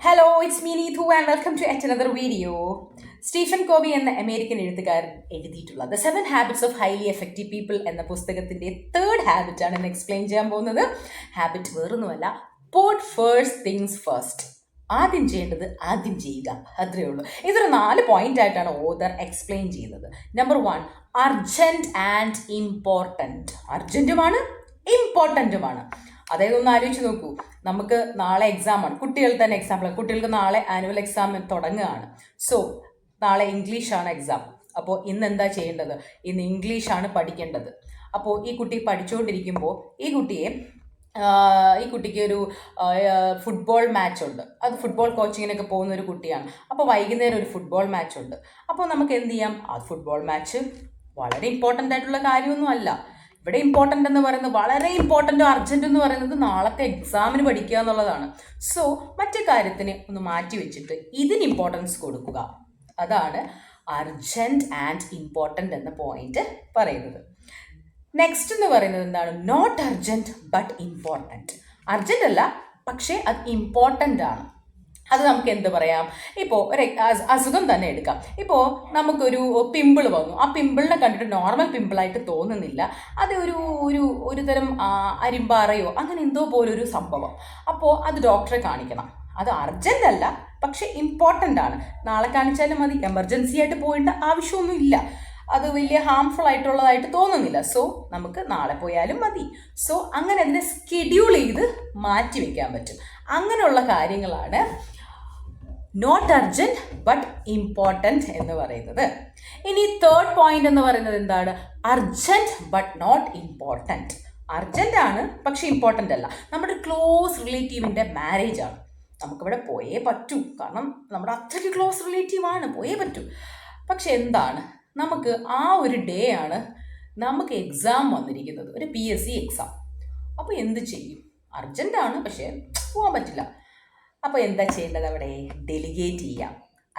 Hello it's me Neethu and welcome to at another video. Stephen Covey എന്ന American എഴുത്തുകാരൻ എഴുതിയിട്ടുള്ള the 7 habits of highly effective people എന്ന പുസ്തകത്തിൻ്റെ third ഹാബിറ്റാണ് ഇന്ന് explain ചെയ്യാൻ പോകുന്നത്. ഹാബിറ്റ് വേറൊന്നുമല്ല, പുട്ട് ഫസ്റ്റ് തിങ്സ് ഫസ്റ്റ്. ആദ്യം ചെയ്യേണ്ടത് ആദ്യം ചെയ്യുക, അത്രയേ ഉള്ളൂ. ഇതൊരു 4 പോയിന്റ് ആയിട്ടാണ് ഓതർ എക്സ്പ്ലെയിൻ ചെയ്യുന്നത്. Number 1, urgent and important. അർജൻറ്റുമാണ്, ഇമ്പോർട്ടൻറ്റുമാണ്. അതായത് ഒന്ന് ആലോചിച്ച് നോക്കൂ, നമുക്ക് നാളെ എക്സാമാണ്. കുട്ടികൾ തന്നെ എക്സാമ്പിൾ, കുട്ടികൾക്ക് നാളെ ആനുവൽ എക്സാം തുടങ്ങുകയാണ്. സോ നാളെ ഇംഗ്ലീഷാണ് എക്സാം. അപ്പോൾ ഇന്ന് എന്താ ചെയ്യേണ്ടത്? ഇന്ന് ഇംഗ്ലീഷാണ് പഠിക്കേണ്ടത്. അപ്പോൾ ഈ കുട്ടി പഠിച്ചുകൊണ്ടിരിക്കുമ്പോൾ ഈ കുട്ടിക്ക് ഒരു ഫുട്ബോൾ മാച്ച് ഉണ്ട്. അത് ഫുട്ബോൾ കോച്ചിങ്ങിനൊക്കെ പോകുന്ന ഒരു കുട്ടിയാണ്. അപ്പോൾ വൈകുന്നേരം ഒരു ഫുട്ബോൾ മാച്ച് ഉണ്ട്. അപ്പോൾ നമുക്ക് എന്ത് ചെയ്യാം? ആ ഫുട്ബോൾ മാച്ച് വളരെ ഇമ്പോർട്ടൻ്റ് ആയിട്ടുള്ള കാര്യമൊന്നും അല്ല. ഇവിടെ ഇമ്പോർട്ടൻ്റ് എന്ന് പറയുന്നത്, വളരെ ഇമ്പോർട്ടൻ്റ് അർജൻറ്റ് എന്ന് പറയുന്നത് നാളത്തെ എക്സാമിന് പഠിക്കുക എന്നുള്ളതാണ്. സോ മറ്റു കാര്യത്തിന് ഒന്ന് മാറ്റി വെച്ചിട്ട് ഇതിന് ഇമ്പോർട്ടൻസ് കൊടുക്കുക. അതാണ് അർജൻറ്റ് ആൻഡ് ഇമ്പോർട്ടൻ്റ് എന്ന പോയിന്റ് പറയുന്നത്. നെക്സ്റ്റ് എന്ന് പറയുന്നത് എന്താണ്? Not urgent but important. അർജൻറ്റ് അല്ല, പക്ഷേ അത് ഇമ്പോർട്ടൻ്റ് ആണ്. അത് നമുക്ക് എന്ത് പറയാം? ഇപ്പോൾ ഒരു അസുഖം തന്നെ എടുക്കാം. ഇപ്പോൾ നമുക്കൊരു പിമ്പിൾ വന്നു. ആ പിമ്പിളിനെ കണ്ടിട്ട് നോർമൽ പിമ്പിളായിട്ട് തോന്നുന്നില്ല. അത് ഒരു തരം അരിമ്പാറയോ അങ്ങനെ എന്തോ പോലൊരു സംഭവം. അപ്പോൾ അത് ഡോക്ടറെ കാണിക്കണം. അത് അർജൻ്റ് അല്ല, പക്ഷേ ഇമ്പോർട്ടൻ്റ് ആണ്. നാളെ കാണിച്ചാലും മതി, എമർജൻസി ആയിട്ട് പോകേണ്ട ആവശ്യമൊന്നുമില്ല. അത് വലിയ ഹാംഫുൾ ആയിട്ടുള്ളതായിട്ട് തോന്നുന്നില്ല. സോ നമുക്ക് നാളെ പോയാലും മതി. സോ അങ്ങനെ അതിനെ സ്കെഡ്യൂൾ ചെയ്ത് മാറ്റി വയ്ക്കാൻ പറ്റും. അങ്ങനെയുള്ള കാര്യങ്ങളാണ് നോട്ട് അർജൻറ്റ് ബട്ട് ഇമ്പോർട്ടൻറ്റ് എന്ന് പറയുന്നത്. ഇനി തേർഡ് പോയിന്റ് എന്ന് പറയുന്നത് എന്താണ്? Urgent but not important. Urgent ആണ്, പക്ഷെ ഇമ്പോർട്ടൻ്റ് അല്ല. നമ്മുടെ ക്ലോസ് റിലേറ്റീവിൻ്റെ മാരേജ് ആണ്. നമുക്കിവിടെ പോയേ പറ്റൂ, കാരണം നമ്മുടെ അത്രയ്ക്ക് ക്ലോസ് റിലേറ്റീവാണ്, പോയേ പറ്റൂ. പക്ഷെ എന്താണ്, നമുക്ക് ആ ഒരു ഡേ ആണ് നമുക്ക് എക്സാം വന്നിരിക്കുന്നത്, ഒരു PSC എക്സാം. അപ്പോൾ എന്ത് ചെയ്യും? അർജൻ്റാണ്, പക്ഷേ പോകാൻ പറ്റില്ല. അപ്പോൾ എന്താ ചെയ്യേണ്ടത്? അവിടെ ഡെലിഗേറ്റ് ചെയ്യാം.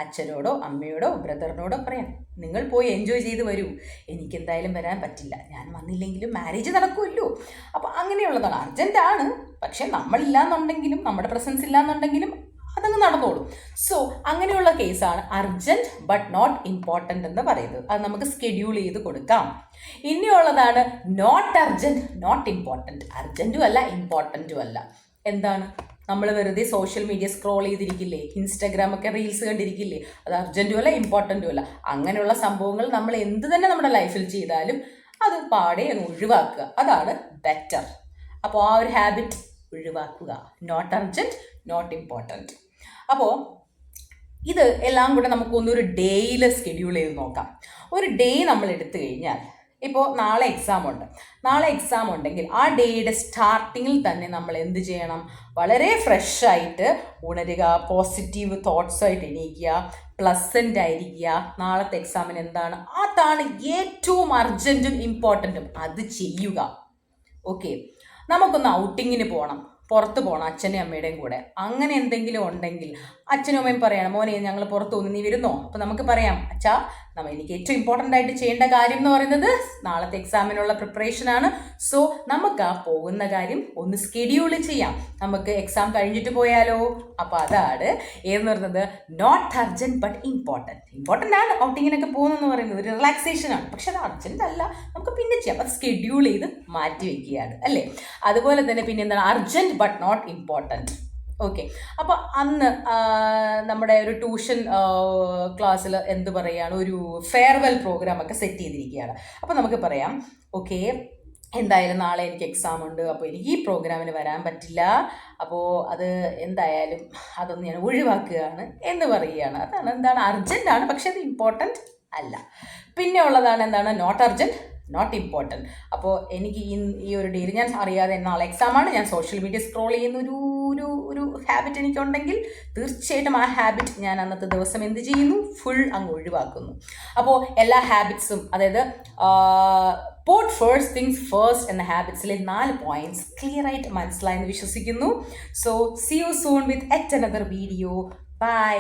അച്ഛനോടോ അമ്മയോടോ ബ്രദറിനോടോ പറയാം, നിങ്ങൾ പോയി എൻജോയ് ചെയ്ത് വരൂ, എനിക്കെന്തായാലും വരാൻ പറ്റില്ല, ഞാൻ വന്നില്ലെങ്കിലും മാരേജ് നടക്കുമല്ലോ. അപ്പോൾ അങ്ങനെയുള്ളതാണ്. അർജൻറ്റാണ്, പക്ഷേ നമ്മളില്ലാന്നുണ്ടെങ്കിലും നമ്മുടെ പ്രസൻസ് ഇല്ലാന്നുണ്ടെങ്കിലും അതങ്ങ് നടന്നോളും. സോ അങ്ങനെയുള്ള കേസാണ് അർജൻറ്റ് ബട്ട് നോട്ട് ഇമ്പോർട്ടൻ്റ് എന്ന് പറയുന്നത്. അത് നമുക്ക് സ്കെഡ്യൂൾ ചെയ്ത് കൊടുക്കാം. ഇനിയുള്ളതാണ് നോട്ട് അർജൻറ്റ് നോട്ട് ഇമ്പോർട്ടൻറ്റ്. അർജൻറ്റും അല്ല, ഇമ്പോർട്ടൻറ്റും അല്ല. എന്താണ്? നമ്മൾ വെറുതെ സോഷ്യൽ മീഡിയ സ്ക്രോൾ ചെയ്തിരിക്കില്ലേ, ഇൻസ്റ്റാഗ്രാമൊക്കെ റീൽസ് കണ്ടിരിക്കില്ലേ, അത് അർജൻറ്റും അല്ല, ഇമ്പോർട്ടൻറ്റും അല്ല. അങ്ങനെയുള്ള സംഭവങ്ങൾ നമ്മൾ എന്ത് തന്നെ നമ്മുടെ ലൈഫിൽ ചെയ്താലും അത് പാടെ അങ്ങ് ഒഴിവാക്കുക. അതാണ് ബെറ്റർ. അപ്പോൾ ആ ഒരു ഹാബിറ്റ് ഒഴിവാക്കുക. Not urgent not important. അപ്പോൾ ഇത് എല്ലാം കൂടെ നമുക്കൊന്നൊരു ഡേയിൽ സ്കെഡ്യൂൾ ചെയ്ത് നോക്കാം. ഒരു ഡേ നമ്മൾ എടുത്തു കഴിഞ്ഞാൽ, ഇപ്പോൾ നാളെ എക്സാം ഉണ്ട്. നാളെ എക്സാം ഉണ്ടെങ്കിൽ ആ ഡേയുടെ സ്റ്റാർട്ടിങ്ങിൽ തന്നെ നമ്മൾ എന്ത് ചെയ്യണം? വളരെ ഫ്രഷായിട്ട് ഉണരുക, പോസിറ്റീവ് തോട്ട്സായിട്ട് എണീക്കുക, പ്ലസൻ്റ് ആയിരിക്കുക. നാളത്തെ എക്സാമിന് എന്താണ്, അതാണ് ഏറ്റവും അർജൻറ്റും ഇമ്പോർട്ടൻറ്റും, അത് ചെയ്യുക. ഓക്കെ, നമുക്കൊന്ന് ഔട്ടിങ്ങിന് പോകണം, പുറത്ത് പോകണം അച്ഛൻ്റെയും അമ്മയുടെയും കൂടെ. അങ്ങനെ എന്തെങ്കിലും ഉണ്ടെങ്കിൽ അച്ഛനും അമ്മയും പറയണം, മോനെ ഞങ്ങൾ പുറത്ത് പോകുന്നു, നീ വരുന്നോ? അപ്പോൾ നമുക്ക് പറയാം, അച്ഛാ എനിക്ക് ഏറ്റവും ഇമ്പോർട്ടൻ്റ് ആയിട്ട് ചെയ്യേണ്ട കാര്യം എന്ന് പറയുന്നത് നാളത്തെ എക്സാമിനുള്ള പ്രിപ്പറേഷനാണ്. സോ നമുക്ക് ആ പോകുന്ന കാര്യം ഒന്ന് സ്കെഡ്യൂൾ ചെയ്യാം. നമുക്ക് എക്സാം കഴിഞ്ഞിട്ട് പോയാലോ? അപ്പോൾ അതാണ് ഏതെന്ന് പറയുന്നത് not urgent but important. Important ആണ് ഔട്ടിങ്ങിനൊക്കെ പോകുന്നതെന്ന് പറയുന്നത്, ഒരു റിലാക്സേഷനാണ്, പക്ഷെ അത് അർജൻറ്റ് അല്ല, നമുക്ക് പിന്നെ ചെയ്യാം. അത് സ്കെഡ്യൂൾ ചെയ്ത് മാറ്റി വയ്ക്കുകയാണ്, അല്ലേ? അതുപോലെ തന്നെ പിന്നെ എന്താണ്? Urgent but not important. Okay, അപ്പോൾ അന്ന് നമ്മുടെ ഒരു ട്യൂഷൻ ക്ലാസ്സിൽ എന്ത് പറയുകയാണ്, ഒരു ഫെയർവെൽ പ്രോഗ്രാമൊക്കെ സെറ്റ് ചെയ്തിരിക്കുകയാണ്. അപ്പോൾ നമുക്ക് പറയാം, ഓക്കെ എന്തായാലും നാളെ എനിക്ക് എക്സാം ഉണ്ട്, അപ്പോൾ എനിക്ക് ഈ പ്രോഗ്രാമിന് വരാൻ പറ്റില്ല, അപ്പോൾ അത് എന്തായാലും അതൊന്ന് ഞാൻ ഒഴിവാക്കുകയാണ് എന്ന് പറയുകയാണ്. അതാണ് എന്താണ്? അർജൻറ്റാണ്, പക്ഷെ അത് ഇമ്പോർട്ടൻറ്റ് അല്ല. പിന്നെ ഉള്ളതാണ് എന്താണ്? Not urgent not important. അപ്പോൾ എനിക്ക് ഈ ഒരു ഡേയിൽ ഞാൻ അറിയാതെ നാളെ എക്സാമാണ്, ഞാൻ സോഷ്യൽ മീഡിയ സ്ക്രോൾ ചെയ്യുന്ന ഒരു ഹാബിറ്റ് എനിക്കുണ്ടെങ്കിൽ തീർച്ചയായിട്ടും ആ ഹാബിറ്റ് ഞാൻ അന്നത്തെ ദിവസം എന്ത് ചെയ്യുന്നു? ഫുൾ അങ്ങ് ഒഴിവാക്കുന്നു. അപ്പോൾ എല്ലാ ഹാബിറ്റ്സും, അതായത് പുട്ട് ഫസ്റ്റ് തിങ്സ് ഫസ്റ്റ് എന്ന ഹാബിറ്റ്സിലെ 4 പോയിന്റ്സ് ക്ലിയർ ആയിട്ട് മനസ്സിലായെന്ന് വിശ്വസിക്കുന്നു. So see you soon with yet another video. By.